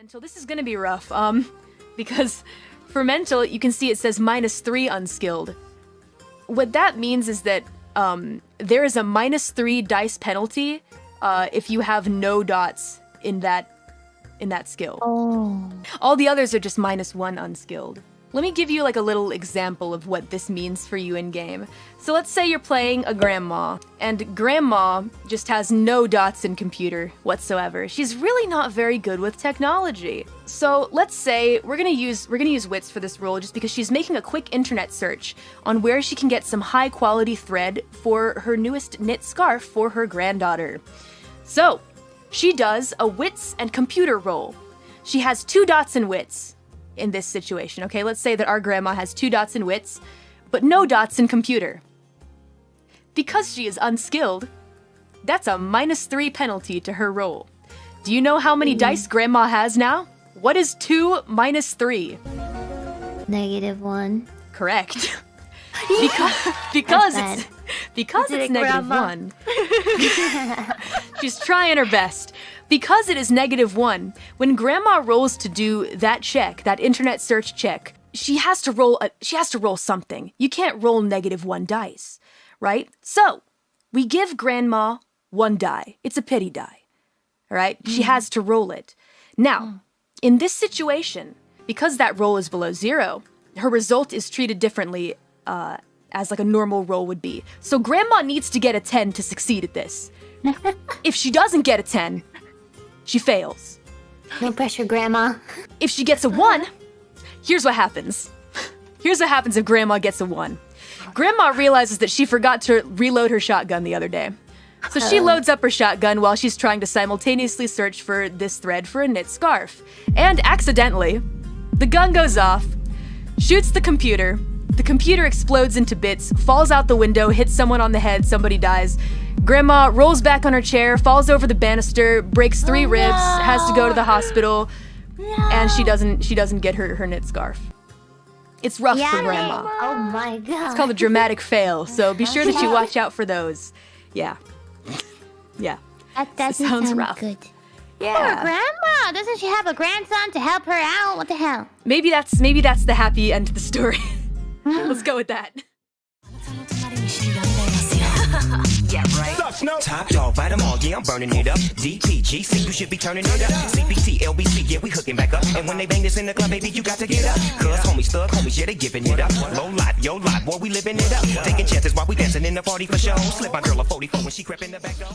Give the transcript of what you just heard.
mental, this is gonna be rough, because for mental, you can see it says -3 unskilled. What that means is that, there is a -3 dice penalty, if you have no dots in that skill. Oh. All the others are just -1 unskilled. Let me give you like a little example of what this means for you in game. So let's say you're playing a grandma, and grandma just has no dots in computer whatsoever. She's really not very good with technology. So let's say we're gonna use wits for this role just because she's making a quick internet search on where she can get some high quality thread for her newest knit scarf for her granddaughter. So she does a wits and computer roll. She has 2 dots in wits. In this situation, okay? Let's say that our grandma has 2 dots in wits, but no dots in computer. Because she is unskilled, that's a -3 penalty to her roll. Do you know how many dice grandma has now? What is 2 minus 3? -1. Correct. because it's -1. She's trying her best. Because it is -1, when grandma rolls to do that check, that internet search check, she has to roll something. You can't roll -1 dice, right? So, we give grandma 1 die. It's a pity die. All right? She has to roll it. Now, in this situation, because that roll is below 0, her result is treated differently as like a normal roll would be. So grandma needs to get a 10 to succeed at this. If she doesn't get a 10, she fails. No pressure, Grandma. If she gets a 1, here's what happens. Here's what happens if Grandma gets a 1. Grandma realizes that she forgot to reload her shotgun the other day. So she loads up her shotgun while she's trying to simultaneously search for this thread for a knit scarf. And accidentally, the gun goes off, shoots the computer explodes into bits, falls out the window, hits someone on the head, somebody dies. Grandma rolls back on her chair, falls over the banister, breaks 3 ribs, has to go to the hospital, and she doesn't get her knit scarf. It's rough for Grandma. Oh my god. It's called a dramatic fail, so be sure that you watch out for those. Yeah. Yeah. That doesn't sounds sound rough. good. Yeah. Poor Grandma! Doesn't she have a grandson to help her out? What the hell? Maybe that's the happy end to the story. Let's go with that. Yeah, right. Top dog, bite 'em all, yeah, I'm burning it up. DPGC, you should be turning it up. CBT, LBC, yeah, we hooking back up. And when they bang this in the club, baby, you got to get up. Cuz homies, thug homies, yeah, they giving it up. Low life, yo life, boy, we living it up. Taking chances while we dancing in the party for show. Slip my girl a 44 when she crept in the back door.